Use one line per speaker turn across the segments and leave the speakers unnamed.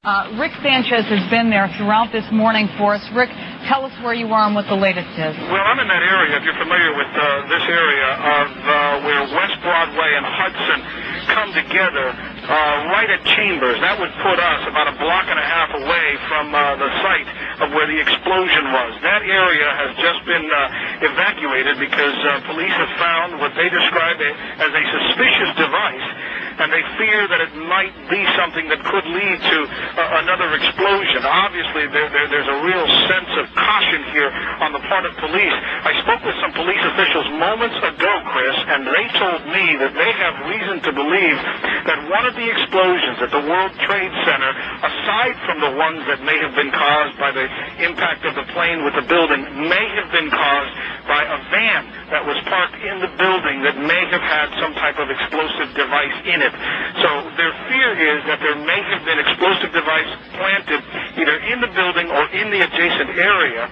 Rick Sanchez has been there throughout this morning for us. Rick, tell us where you are and what the latest is.
Well, I'm in that area, if you're familiar with this area, of where West Broadway and Hudson come together, right at Chambers. That would put us about a block and a half away from the site of where the explosion was. That area has just been evacuated because police have found what they describe as a suspicious device, and they fear that it might be something that could lead to another explosion. Obviously, there's a real sense of caution here on the part of police. I spoke with some police officials moments ago, Chris, and they told me that they have reason to believe that one of the explosions at the World Trade Center, aside from the ones that may have been caused by the impact of the plane with the building, may have been caused by a van that was parked in the building that may have had some type of explosive device in it. So their fear is that there may have been explosive device planted either in the building or in the adjacent area.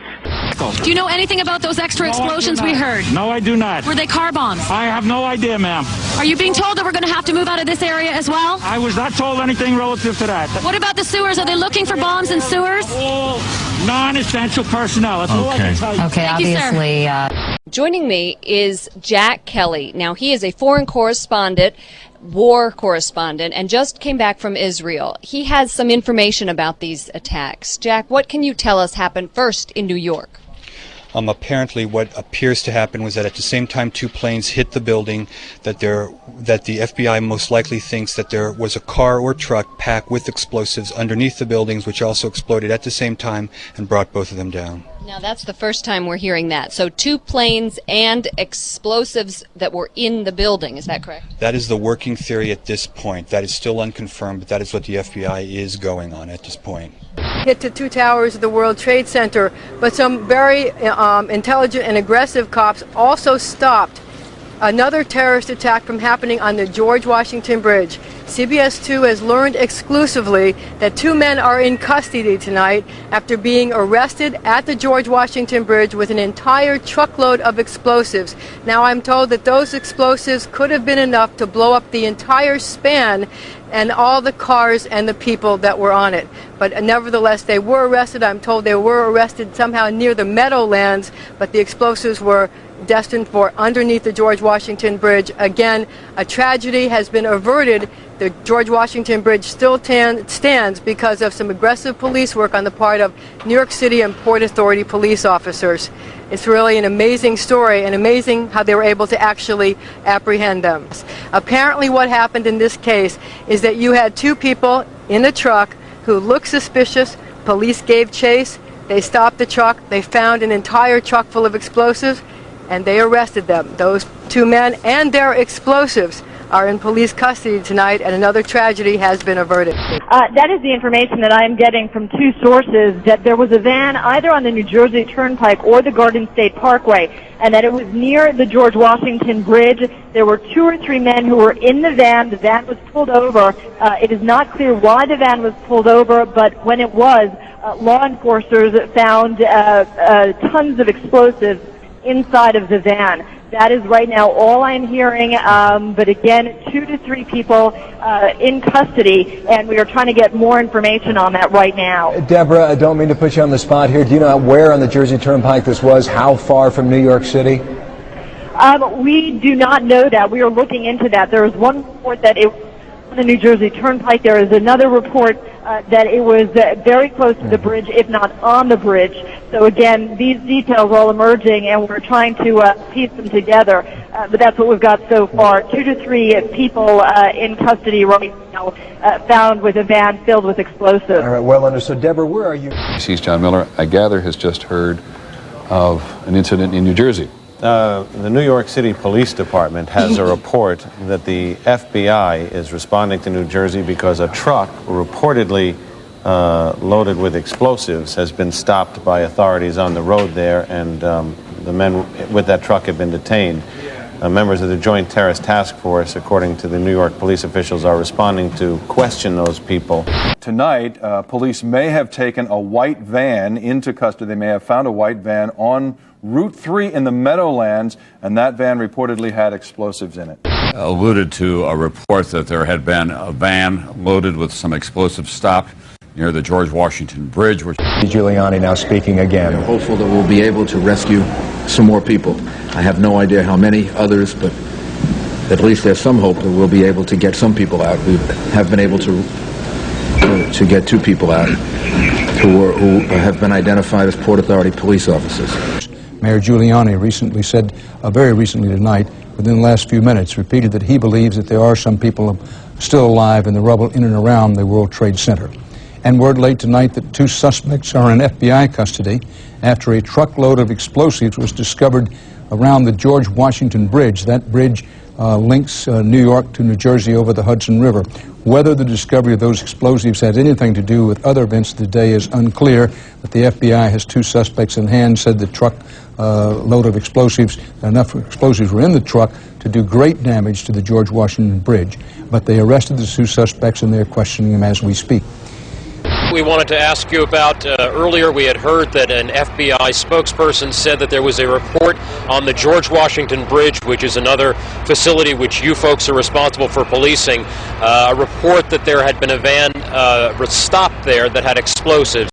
Do you know anything about those extra explosions we heard?
No, I do not.
Were they car bombs?
I have no idea, ma'am.
Are you being told that we're going to have to move out of this area as well?
I was not told anything relative to that.
What about the sewers? Are they looking for bombs in sewers?
All non-essential personnel. That's all I can tell you.
Okay, obviously.
Joining me is Jack Kelly. Now, he is a foreign correspondent, war correspondent, and just came back from Israel. He has some information about these attacks. Jack, what can you tell us happened first in New York?
Apparently what appears to happen was that at the same time two planes hit the building, that the FBI most likely thinks that there was a car or truck packed with explosives underneath the buildings, which also exploded at the same time and brought both of them down.
Now, that's the first time we're hearing that. So two planes and explosives that were in the building. Is that correct?
That is the working theory at this point. That is still unconfirmed, but that is what the FBI is going on at this point.
Hit the two towers of the World Trade Center, but some very intelligent and aggressive cops also stopped another terrorist attack from happening on the George Washington Bridge. CBS 2 has learned exclusively that two men are in custody tonight after being arrested at the George Washington Bridge with an entire truckload of explosives. Now, I'm told that those explosives could have been enough to blow up the entire span and all the cars and the people that were on it. But nevertheless, they were arrested. I'm told they were arrested somehow near the Meadowlands, but the explosives were destined for underneath the George Washington Bridge. Again, a tragedy has been averted. The George Washington Bridge still stands because of some aggressive police work on the part of New York City and Port Authority police officers. It's really an amazing story, and amazing how they were able to actually apprehend them. Apparently what happened in this case is that you had two people in a truck who looked suspicious. Police gave chase. They stopped the truck. They found an entire truck full of explosives, and they arrested them. Those two men and their explosives are in police custody tonight, and another tragedy has been averted.
That is the information that I'm getting from two sources, that there was a van either on the New Jersey Turnpike or the Garden State Parkway, and that it was near the George Washington Bridge. There were two or three men who were in the van. The van was pulled over. It is not clear why the van was pulled over, but when it was, law enforcers found tons of explosives inside of the van. That is right now all I'm hearing, but again, 2 to 3 people in custody, and we are trying to get more information on that right now.
Deborah, I don't mean to put you on the spot here. Do you know where on the Jersey Turnpike this was? How far from New York City?
We do not know that. We are looking into that. There is one report that it was on the New Jersey Turnpike. There is another report that it was very close to the bridge, if not on the bridge. So again, these details are all emerging, and we're trying to piece them together. But that's what we've got so far. 2 to 3 people in custody right now, found with a van filled with explosives.
All right, well understood. Deborah, where are you?
He's John Miller. I gather has just heard of an incident in New Jersey.
The New York City Police Department has a report that the FBI is responding to New Jersey because a truck reportedly loaded with explosives has been stopped by authorities on the road there, and the men with that truck have been detained. Members of the Joint Terrorist Task Force, according to the New York police officials, are responding to question those people.
Tonight, police may have taken a white van into custody. They may have found a white van on Route 3 in the Meadowlands, and that van reportedly had explosives in it.
Alluded to a report that there had been a van loaded with some explosives stopped
near the George Washington Bridge.
Giuliani now speaking again.
We're hopeful that we'll be able to rescue some more people. I have no idea how many others, but at least there's some hope that we'll be able to get some people out. We have been able to get 2 people out who have been identified as Port Authority police officers.
Mayor Giuliani recently said, very recently tonight, within the last few minutes, repeated that he believes that there are some people still alive in the rubble in and around the World Trade Center. And word late tonight that 2 suspects are in FBI custody after a truckload of explosives was discovered around the George Washington Bridge. That bridge links New York to New Jersey over the Hudson River. Whether the discovery of those explosives has anything to do with other events of the day is unclear, but the FBI has 2 suspects in hand, said the truck load of explosives, enough explosives were in the truck to do great damage to the George Washington Bridge. But they arrested the 2 suspects and they're questioning them as we speak.
We wanted to ask you about, earlier we had heard that an FBI spokesperson said that there was a report on the George Washington Bridge, which is another facility which you folks are responsible for policing, a report that there had been a van stopped there that had explosives.